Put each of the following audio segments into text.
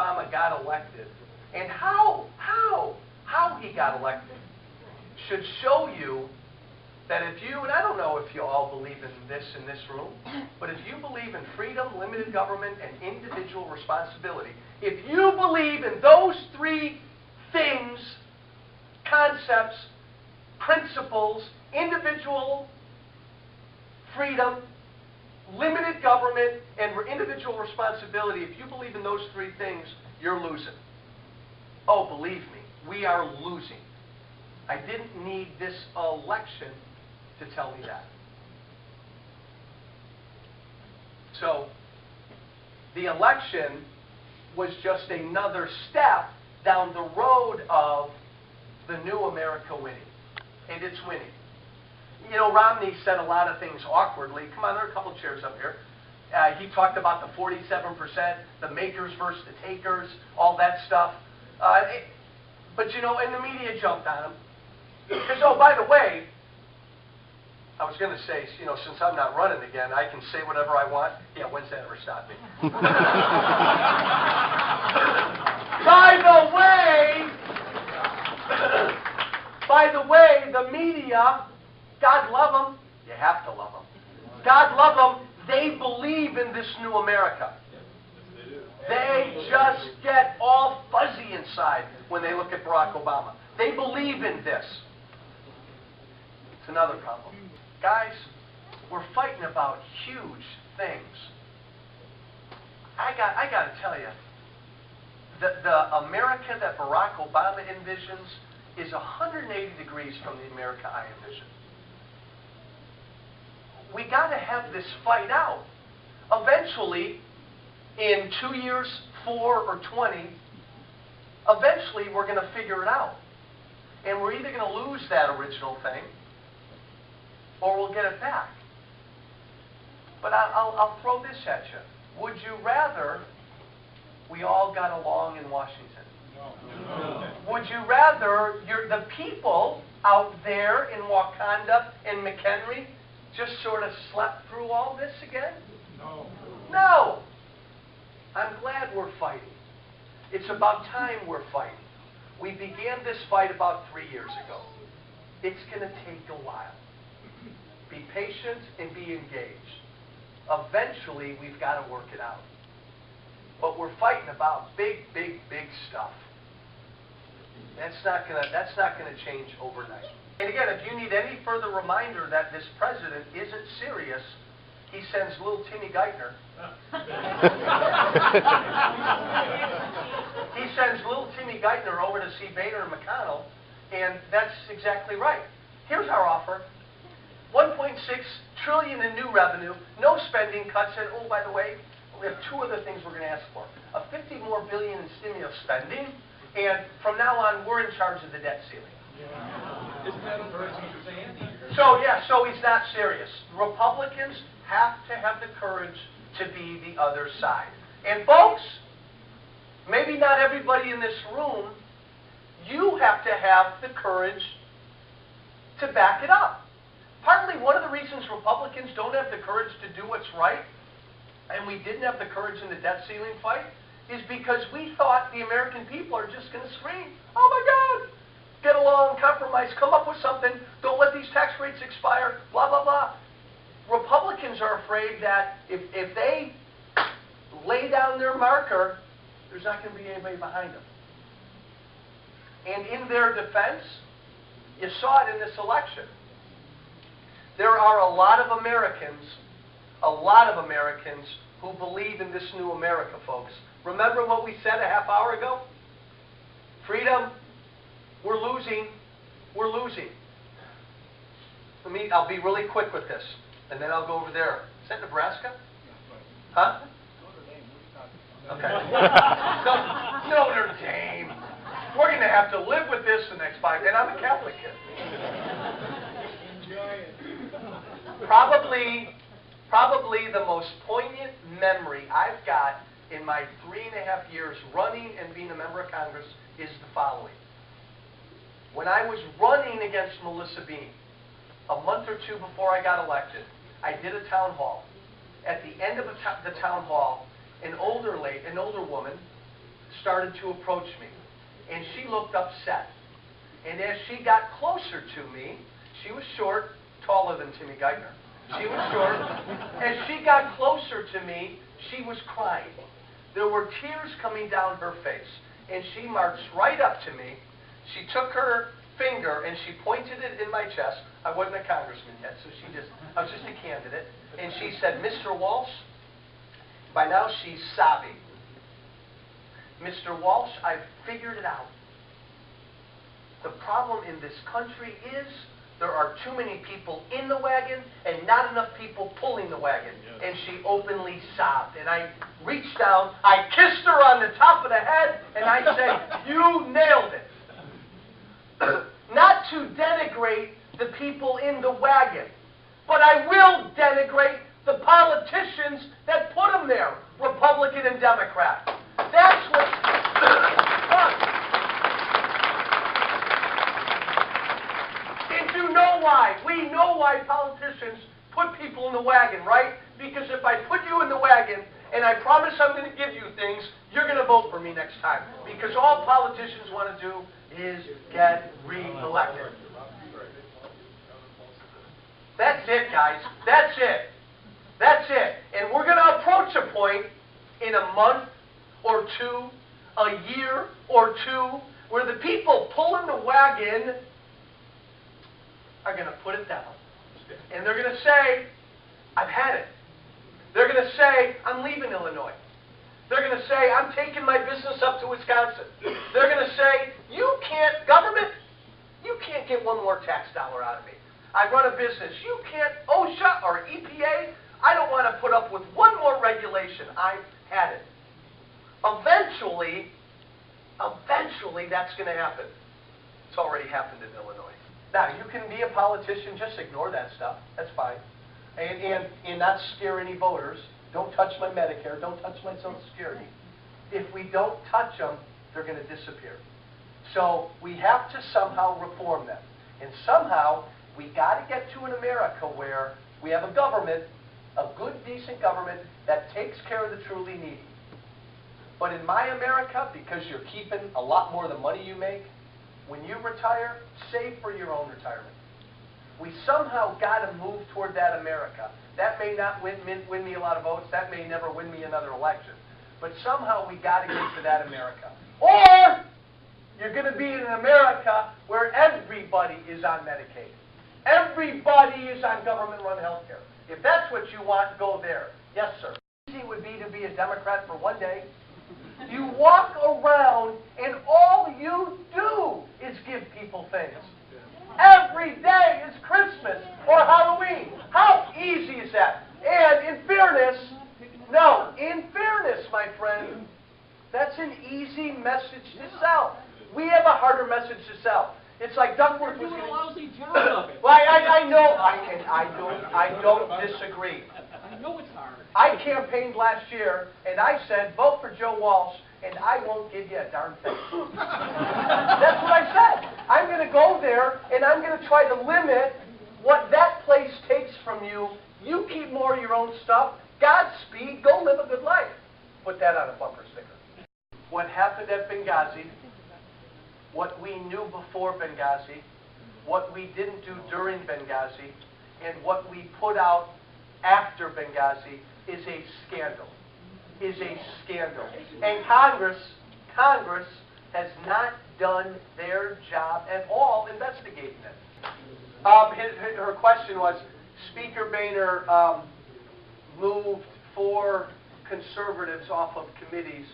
Obama got elected and how he got elected should show you that if you, and I don't know if you all believe in this room, but if you believe in freedom, limited government, and individual responsibility, if you believe in those three things, concepts, principles, individual freedom, limited government, and individual responsibility, if you believe in those three things, you're losing. Oh, believe me, we are losing. I didn't need this election to tell me that. So, the election was just another step down the road of the new America winning. And it's winning. You know, Romney said a lot of things awkwardly. Come on, there are a couple chairs up here. He talked about the 47%, the makers versus the takers, all that stuff. But, you know, and the media jumped on him. Because, oh, by the way, I was going to say, you know, since I'm not running again, I can say whatever I want. Yeah, when's that ever stopped me? By the way, the media, God love them. You have to love them. God love them. They believe in this new America. They just get all fuzzy inside when they look at Barack Obama. They believe in this. It's another problem. Guys, we're fighting about huge things. I got to tell you, the America that Barack Obama envisions is 180 degrees from the America I envision. We got to have this fight out. Eventually, in 2 years, 4 or 20, eventually we're going to figure it out. And we're either going to lose that original thing, or we'll get it back. But I'll throw this at you. Would you rather we all got along in Washington? No. Would you rather the people out there in Wakanda and McHenry just sort of slept through all this again? No. No. I'm glad we're fighting. It's about time we're fighting. We began this fight about 3 years ago. It's going to take a while. Be patient and be engaged. Eventually, we've got to work it out. But we're fighting about big stuff. That's not gonna change overnight. And again, if you need any further reminder that this president isn't serious, he sends little Timmy Geithner. He sends little Timmy Geithner over to see Boehner and McConnell, and that's exactly right. Here's our offer. 1.6 trillion in new revenue, no spending cuts, and oh, by the way, we have two other things we're going to ask for. A 50 more billion in stimulus spending, and from now on, we're in charge of the debt ceiling. Yeah. Isn't that encouraging to say? So, yeah, so he's not serious. Republicans have to have the courage to be the other side. And folks, maybe not everybody in this room, you have to have the courage to back it up. Partly one of the reasons Republicans don't have the courage to do what's right, and we didn't have the courage in the debt ceiling fight, is because we thought the American people are just going to scream, oh my God, get along, compromise, come up with something, don't let these tax rates expire, blah, blah, blah. Republicans are afraid that if they lay down their marker, there's not going to be anybody behind them. And in their defense, you saw it in this election. There are a lot of Americans who believe in this new America, folks. Remember what we said a half hour ago? Freedom, we're losing. I'll be really quick with this, and then I'll go over there. Is that Nebraska? Huh? Okay. Notre Dame. We're going to have to live with this the next 5 years, and I'm a Catholic kid. Probably the most poignant memory I've got in my 3.5 years running and being a member of Congress is the following. When I was running against Melissa Bean, a month or two before I got elected, I did a town hall. At the end of the town hall, an older woman started to approach me, and she looked upset. And as she got closer to me, she was short, taller than Timmy Geithner. She was short. As she got closer to me, she was crying. There were tears coming down her face. And she marched right up to me. She took her finger and she pointed it in my chest. I wasn't a congressman yet, so I was just a candidate. And she said, "Mr. Walsh," by now she's sobbing. "Mr. Walsh, I've figured it out. The problem in this country is there are too many people in the wagon and not enough people pulling the wagon." And she openly sobbed. And I reached down, I kissed her on the top of the head, and I said, "You nailed it." Not to denigrate the people in the wagon, but I will denigrate the politicians that put them there, Republican and Democrat. That's what... And you know why? We know why politicians put people in the wagon, right? Because if I put you in the wagon and I promise I'm going to give you things, you're going to vote for me next time. Because all politicians want to do is get re-elected. That's it, guys. That's it. That's it. And we're going to approach a point in a month or two, a year or two, where the people pulling the wagon are going to put it down. And they're going to say, "I've had it." They're going to say, "I'm leaving Illinois." They're going to say, "I'm taking my business up to Wisconsin." They're going to say, "Government, you can't get one more tax dollar out of me. I run a business. You can't, OSHA or EPA, I don't want to put up with one more regulation. I've had it." Eventually, that's going to happen. It's already happened in Illinois. Now, you can be a politician, just ignore that stuff. That's fine. And not scare any voters. Don't touch my Medicare. Don't touch my Social Security. If we don't touch them, they're going to disappear. So we have to somehow reform them. And somehow, we got to get to an America where we have a government, a good, decent government, that takes care of the truly needy. But in my America, because you're keeping a lot more of the money you make, when you retire, save for your own retirement. We somehow got to move toward that America. That may not win me a lot of votes. That may never win me another election. But somehow we got to get to that America. Or you're going to be in an America where everybody is on Medicaid. Everybody is on government-run health care. If that's what you want, go there. Yes, sir. Easy would be to be a Democrat for one day. You walk around and all you do is give people things. Every day is Christmas or Halloween. How easy is that? And in fairness, my friend, that's an easy message to sell. We have a harder message to sell. It's like Duckworth was doing going a lousy job of it. Well, I know. I don't disagree. I know it's hard. I campaigned last year, and I said, "Vote for Joe Walsh, and I won't give you a darn thing." That's what I said. I'm going to go there, and I'm going to try to limit what that place takes from you. You keep more of your own stuff. Godspeed. Go live a good life. Put that on a bumper sticker. What happened at Benghazi, what we knew before Benghazi, what we didn't do during Benghazi, and what we put out after Benghazi is a scandal. And Congress has not done their job at all investigating it. Her question was, Speaker Boehner moved 4 conservatives off of committees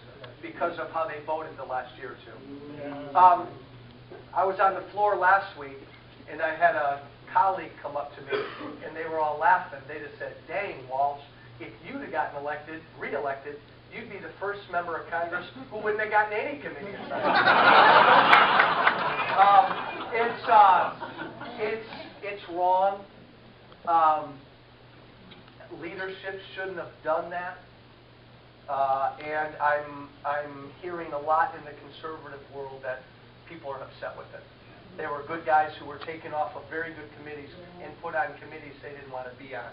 because of how they voted the last year or two. I was on the floor last week, and I had a colleague come up to me, and they were all laughing. They just said, "Dang, Walsh, if you'd have gotten re-elected, you'd be the first member of Congress who wouldn't have gotten any committee assignment." It's wrong. Leadership shouldn't have done that. And I'm hearing a lot in the conservative world that people are upset with it. They were good guys who were taken off of very good committees and put on committees they didn't want to be on.